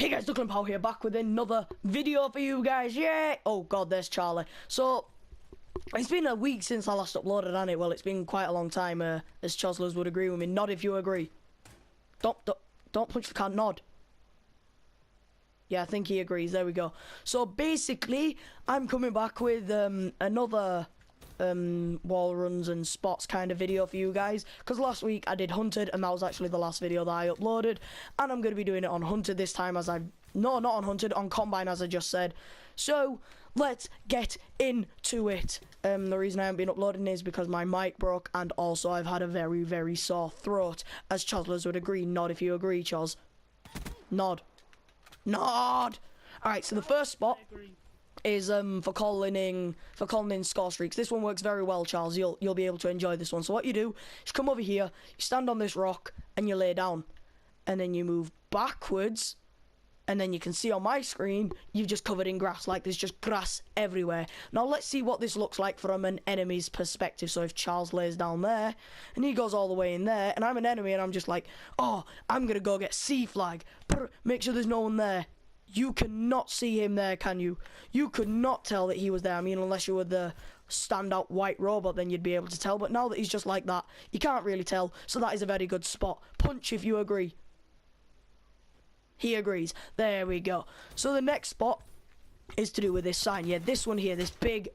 Hey guys, Duckling Pow here, back with another video for you guys. Yay! Oh god, there's Charlie. So it's been a week since I last uploaded, hasn't it? Well, it's been quite a long time, as Choslers would agree with me. Nod if you agree. Don't punch the can, nod. Yeah, I think he agrees. There we go. So basically, I'm coming back with another wall runs and spots kind of video for you guys, because last week I did Hunted and that was actually the last video that I uploaded, and I'm going to be doing it on Hunted this time, as not on Hunted, on Combine, as I just said. So let's get into it. The reason I haven't been uploading is because my mic broke, and also I've had a very sore throat, as Choslers would agree. Nod if you agree, Chos. Nod. Alright, so the first spot is for calling in score streaks. This one works very well, Charles. You'll be able to enjoy this one. So what you do is come over here, you stand on this rock and you lay down, and then you move backwards, and then you can see on my screen you've just covered in grass. Like, there's just grass everywhere. Now let's see what this looks like from an enemy's perspective. So if Charles lays down there and he goes all the way in there, and I'm an enemy and I'm just like, oh, I'm gonna go get C flag, make sure there's no one there. You cannot see him there, can you? You could not tell that he was there. I mean, unless you were the standout white robot, then you'd be able to tell. But now that he's just like that, you can't really tell. So that is a very good spot. Punch if you agree. He agrees. There we go. So the next spot is to do with this sign. Yeah, this one here, this big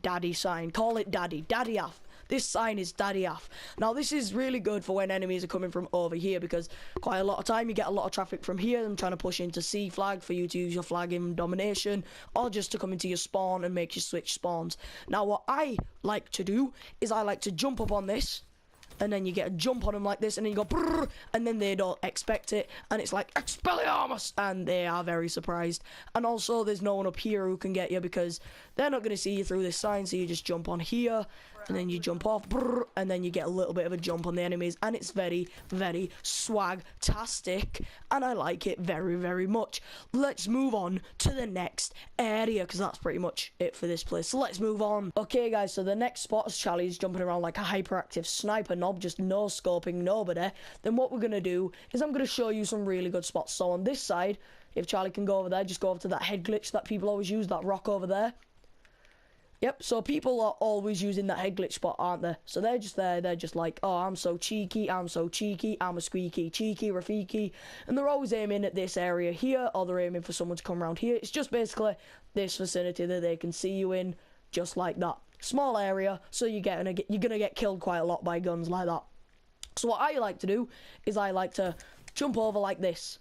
daddy sign. Call it daddy. Daddy Af. This sign is Daddy Af. Now this is really good for when enemies are coming from over here, because quite a lot of time you get a lot of traffic from here. I'm trying to push into C flag for you to use your flag in domination, or just to come into your spawn and make you switch spawns. Now what I like to do is I like to jump up on this, and then you get a jump on them like this, and then you go brrr, and then they don't expect it, and it's like Expelliarmus, and they are very surprised. And also there's no one up here who can get you, because they're not going to see you through this sign. So you just jump on here, and then you jump off, brrr, and then you get a little bit of a jump on the enemies, and it's very swag-tastic, and I like it very much. Let's move on to the next area, because that's pretty much it for this place. So let's move on. Okay guys, so the next spot is Charlie's jumping around like a hyperactive sniper knob, just no scoping nobody. Then what we're gonna do is I'm gonna show you some really good spots. So on this side, if Charlie can go over there, just go over to that head glitch that people always use, that rock over there. Yep, so people are always using that head glitch spot, aren't they? So they're just there, they're just like, oh, I'm so cheeky, I'm a squeaky cheeky Rafiki, and they're always aiming at this area here, or they're aiming for someone to come around here. It's just basically this vicinity that they can see you in, just like that. Small area, so you're gonna get killed quite a lot by guns like that. So what I like to do is I like to jump over like this.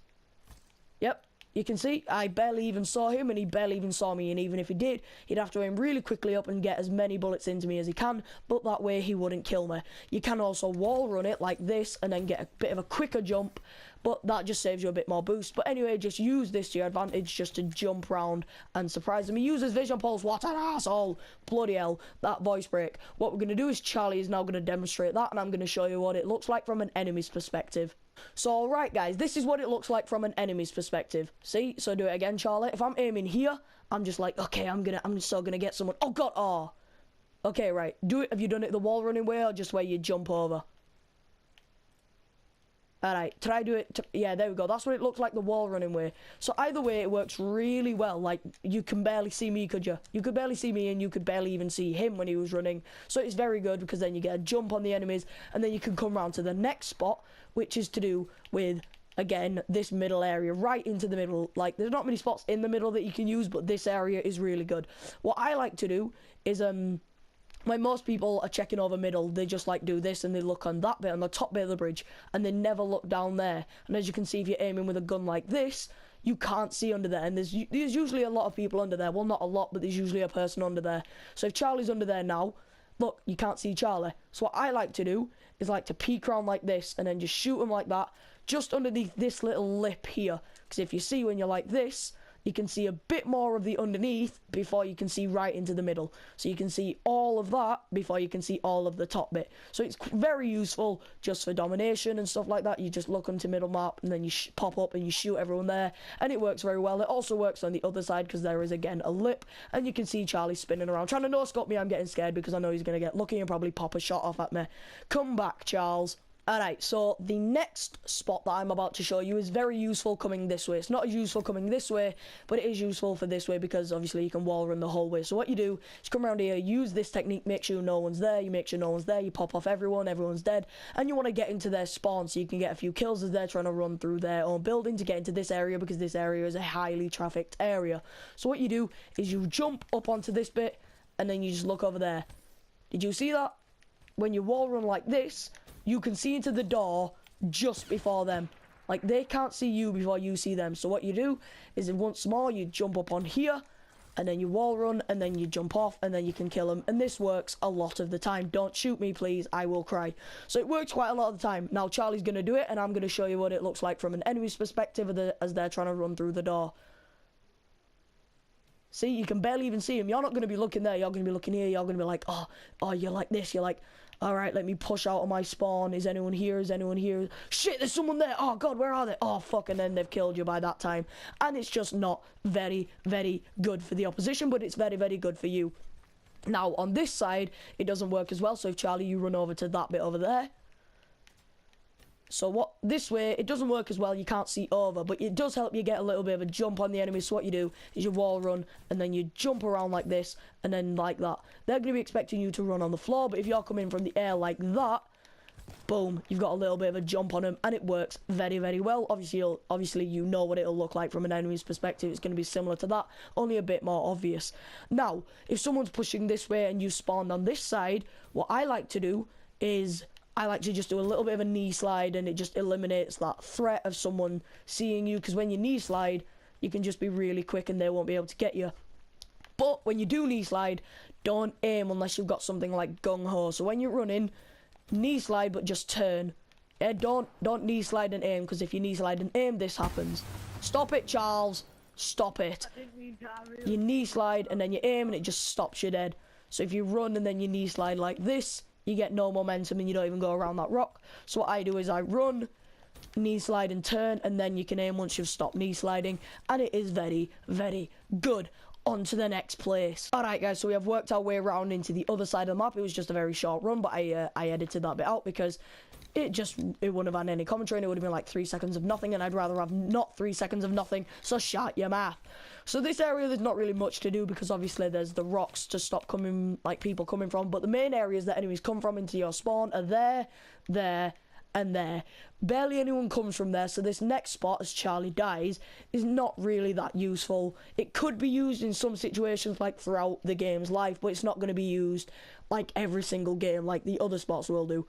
Yep. You can see, I barely even saw him, and he barely even saw me, and even if he did, he'd have to aim really quickly up and get as many bullets into me as he can, but that way he wouldn't kill me. You can also wall run it like this, and then get a bit of a quicker jump, but that just saves you a bit more boost. But anyway, just use this to your advantage, just to jump around and surprise him. He uses vision pulse, what an asshole! Bloody hell, that voice break. What we're going to do is Charlie is now going to demonstrate that, and I'm going to show you what it looks like from an enemy's perspective. So alright guys, this is what it looks like from an enemy's perspective. See? So do it again, Charlie. If I'm aiming here, I'm just like, okay, I'm still gonna get someone. Oh god, oh. Okay, right. Do it. Have you done it the wall running way, or just where you jump over? Alright, try do it. Yeah, there we go. That's what it looks like, the wall running way. So either way, it works really well. Like, you can barely see me, could you? You could barely see me, and you could barely even see him when he was running. So it's very good, because then you get a jump on the enemies, and then you can come round to the next spot, which is to do with, again, this middle area, right into the middle. Like, there's not many spots in the middle that you can use, but this area is really good. What I like to do is, when most people are checking over middle, they just like do this, and they look on that bit, on the top bit of the bridge, and they never look down there. And as you can see, if you're aiming with a gun like this, you can't see under there, and there's usually a lot of people under there. Well, not a lot, but there's usually a person under there. So if Charlie's under there now, look, you can't see Charlie. So what I like to do is like to peek around like this, and then just shoot him like that, just underneath this little lip here. Because if you see, when you're like this, you can see a bit more of the underneath before you can see right into the middle. So you can see all of that before you can see all of the top bit. So it's very useful just for domination and stuff like that. You just look onto middle map, and then you pop up and you shoot everyone there, and it works very well. It also works on the other side, because there is again a lip, and you can see Charlie spinning around trying to no-scope me. I'm getting scared because I know he's going to get lucky and probably pop a shot off at me. Come back, Charles. Alright, so the next spot that I'm about to show you is very useful coming this way. It's not as useful coming this way, but it is useful for this way because obviously you can wall run the whole way. So what you do is come around here, use this technique, make sure no one's there, you make sure no one's there, you pop off everyone, everyone's dead, and you want to get into their spawn so you can get a few kills as they're trying to run through their own building to get into this area because this area is a highly trafficked area. So what you do is you jump up onto this bit and then you just look over there. Did you see that? When you wall run like this, you can see into the door just before them. Like, they can't see you before you see them. So what you do is, once more, you jump up on here, and then you wall run, and then you jump off, and then you can kill them. And this works a lot of the time. Don't shoot me, please. I will cry. So it works quite a lot of the time. Now, Charlie's going to do it, and I'm going to show you what it looks like from an enemy's perspective as they're trying to run through the door. See, you can barely even see him. You're not going to be looking there. You're going to be looking here. You're going to be like, oh, you're like this. You're like, all right, let me push out of my spawn. Is anyone here? Is anyone here? Shit, there's someone there. Oh, God, where are they? Oh, fuck, and then they've killed you by that time. And it's just not very, very good for the opposition, but it's very, very good for you. Now, on this side, it doesn't work as well. So if, Charlie, you run over to that bit over there. So what, this way, it doesn't work as well, you can't see over, but it does help you get a little bit of a jump on the enemy. So what you do is you wall run, and then you jump around like this, and then like that. They're going to be expecting you to run on the floor, but if you're coming from the air like that, boom, you've got a little bit of a jump on them, and it works very, very well. Obviously, you know what it'll look like from an enemy's perspective. It's going to be similar to that, only a bit more obvious. Now, if someone's pushing this way and you spawned on this side, what I like to do is I like to just do a little bit of a knee slide, and it just eliminates that threat of someone seeing you, because when you knee slide, you can just be really quick and they won't be able to get you. But when you do knee slide, don't aim unless you've got something like gung-ho. So when you're running, knee slide but just turn. Yeah, don't knee slide and aim, because if you knee slide and aim, this happens. Stop it, Charles. Stop it. You knee slide and then you aim and it just stops you dead. So if you run and then you knee slide like this, you get no momentum and you don't even go around that rock. So what I do is I run, knee slide and turn, and then you can aim once you've stopped knee sliding, and it is very, very good. On to the next place. Alright guys, so we have worked our way around into the other side of the map. It was just a very short run, but I edited that bit out because it wouldn't have had any commentary, and it would have been like 3 seconds of nothing, and I'd rather have not 3 seconds of nothing, so shut your mouth. So this area, there's not really much to do because obviously there's the rocks to stop people coming from, but the main areas that enemies come from into your spawn are there, there, and there. Barely anyone comes from there, so this next spot, as Charlie dies, is not really that useful. It could be used in some situations, like throughout the game's life, but it's not going to be used like every single game like the other spots will do.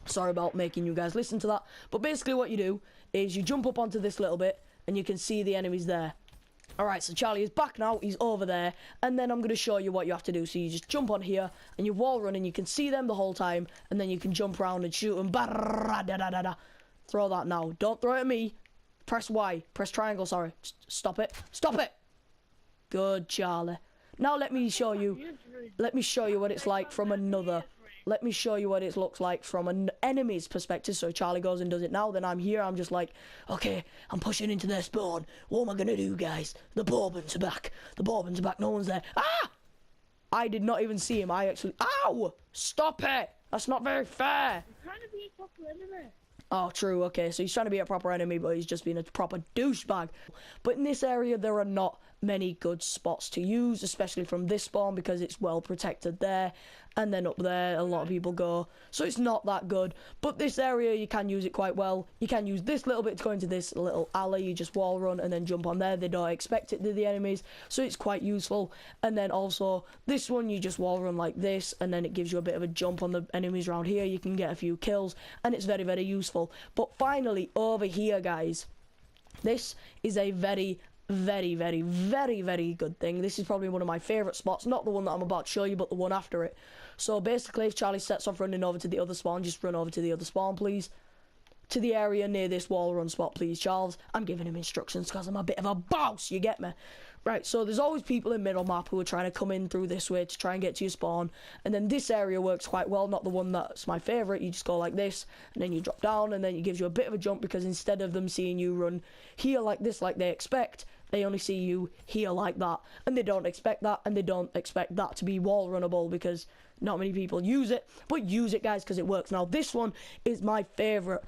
Sorry about making you guys listen to that, but basically what you do is you jump up onto this little bit and you can see the enemies there. Alright, so Charlie is back now, he's over there, and then I'm going to show you what you have to do. So you just jump on here and you wall run and you can see them the whole time, and then you can jump around and shoot them. Throw that now. Don't throw it at me. Press Y. Press triangle, sorry. Stop it. Stop it! Good, Charlie. Now let me show you what it's like from another. Let me show you what it looks like from an enemy's perspective. So Charlie goes and does it now. Then I'm here. I'm just like, okay, I'm pushing into their spawn. What am I going to do, guys? The Bourbons are back. The Bourbons are back. No one's there. Ah! I did not even see him. I actually... Ow! Stop it! That's not very fair. He's trying to be a proper enemy. Oh, true. Okay, so he's trying to be a proper enemy, but he's just being a proper douchebag. But in this area, there are not many good spots to use, especially from this spawn, because it's well protected there. And then up there, a lot of people go. So it's not that good. But this area, you can use it quite well. You can use this little bit to go into this little alley. You just wall run and then jump on there. They don't expect it, the enemies. So it's quite useful. And then also, this one, you just wall run like this. And then it gives you a bit of a jump on the enemies around here. You can get a few kills. And it's very, very useful. But finally, over here, guys. This is a very, very, very, very, very good thing. This is probably one of my favourite spots. Not the one that I'm about to show you, but the one after it. So basically, if Charlie sets off running over to the other spawn, just run over to the other spawn, please. To the area near this wall run spot, please, Charles. I'm giving him instructions because I'm a bit of a boss, you get me? Right, so there's always people in middle map who are trying to come in through this way to try and get to your spawn. And then this area works quite well, not the one that's my favourite. You just go like this, and then you drop down, and then it gives you a bit of a jump, because instead of them seeing you run here like this, like they expect, they only see you here like that. And they don't expect that, and they don't expect that to be wall runnable, because not many people use it, but use it, guys, because it works. Now this one is my favorite.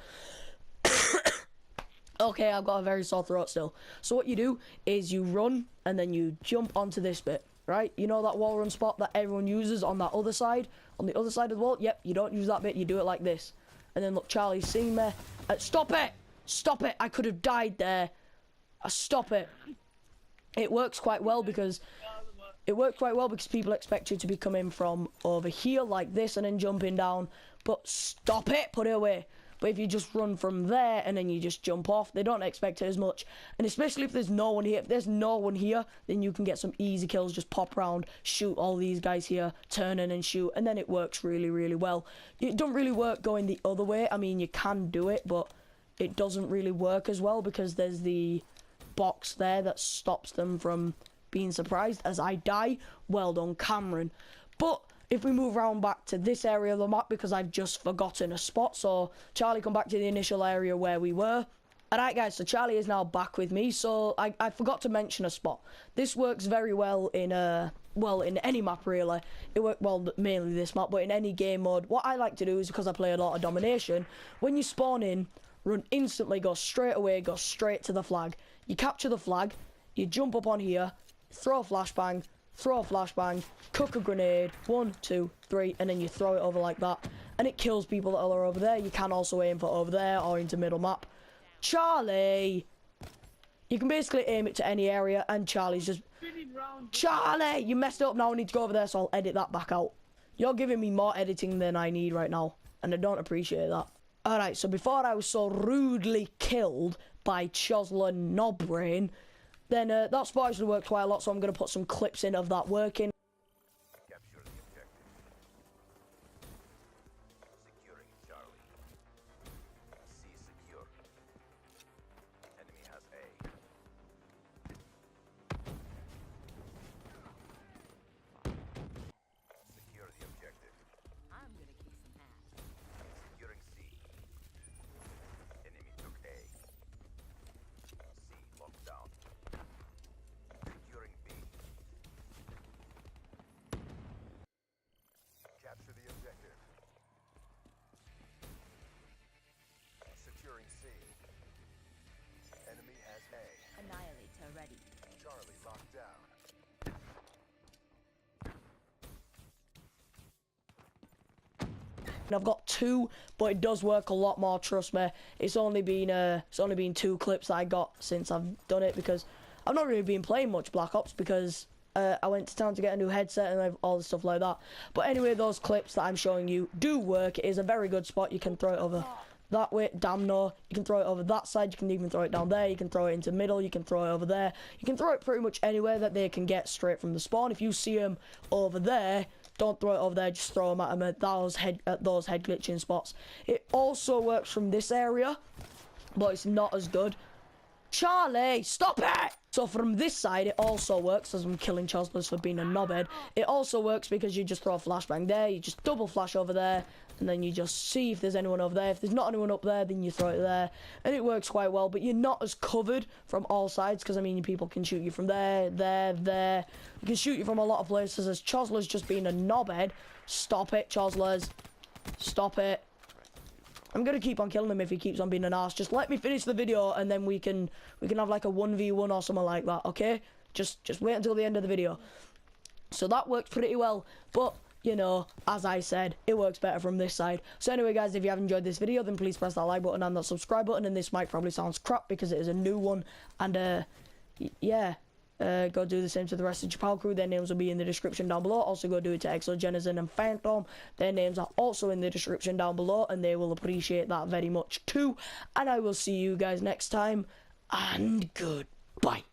Okay, I've got a very sore throat still. So what you do is you run and then you jump onto this bit, right? You know that wall run spot that everyone uses on that other side, on the other side of the wall? Yep, you don't use that bit, you do it like this. And then look, Charlie's seen me. Stop it! Stop it! I could have died there. Stop it. It works quite well because people expect you to be coming from over here like this and then jumping down. But stop it! Put it away. But if you just run from there and then you just jump off, they don't expect it as much. And especially if there's no one here. If there's no one here, then you can get some easy kills. Just pop around, shoot all these guys here, turn in and shoot. And then it works really, really well. It don't really work going the other way. I mean, you can do it, but it doesn't really work as well because there's the box there that stops them from being surprised as I die. Well done, Cameron. But if we move around back to this area of the map, because I've just forgotten a spot, so Charlie, come back to the initial area where we were. Alright guys, so Charlie is now back with me, so I forgot to mention a spot. This works very well in in any map really. It works well, mainly this map, but in any game mode. What I like to do is, because I play a lot of domination, when you spawn in, run instantly, go straight away, go straight to the flag. You capture the flag, you jump up on here, throw a flashbang, cook a grenade, 1, 2, 3, and then you throw it over like that, and it kills people that are over there. You can also aim for over there or into middle map. Charlie! You can basically aim it to any area, and Charlie's just... Charlie! You messed it up now, I need to go over there, so I'll edit that back out. You're giving me more editing than I need right now, and I don't appreciate that. Alright, so before I was so rudely killed by Chosler Nobbrain, then that spot actually worked quite a lot, so I'm going to put some clips in of that working. Capture the objective. Securing Charlie. C secure. Enemy has A. Secure the objective. I'm gonna kick some ass. Securing C. Enemy took A. C locked down. Securing B. Capture the objective. Securing C. Enemy has A. Annihilator ready. Charlie locked down. And I've got 2, but it does work a lot more, trust me. It's only been 2 clips that I got since I've done it, because I've not really been playing much Black Ops because I went to town to get a new headset and all the stuff like that. But anyway, those clips that I'm showing you do work. It is a very good spot. You can throw it over that way, damn no. You can throw it over that side, you can even throw it down there, you can throw it into middle, you can throw it over there. You can throw it pretty much anywhere that they can get straight from the spawn. If you see them over there, don't throw it over there, just throw them at them at those head glitching spots. It also works from this area, but it's not as good. Charlie, stop it! So from this side, it also works, as I'm killing Choslers for being a knobhead. It also works because you just throw a flashbang there, you just double flash over there, and then you just see if there's anyone over there. If there's not anyone up there, then you throw it there, and it works quite well. But you're not as covered from all sides, because I mean, people can shoot you from there, there. You can shoot you from a lot of places. As Chosler's just being a knobhead. Stop it, Choslers. Stop it. I'm gonna keep on killing him if he keeps on being an arse. Just let me finish the video, and then we can have like a 1v1 or something like that, okay? Just wait until the end of the video. So that works pretty well, but you know, as I said, it works better from this side. So anyway, guys, if you have enjoyed this video, then please press that like button and that subscribe button. And this mic probably sounds crap because it is a new one, and yeah. Go do the same to the rest of the Chapow crew. Their names will be in the description down below. Also go do it to ExoGenerzons and Phantom. Their names are also in the description down below, and they will appreciate that very much too. And I will see you guys next time, and goodbye.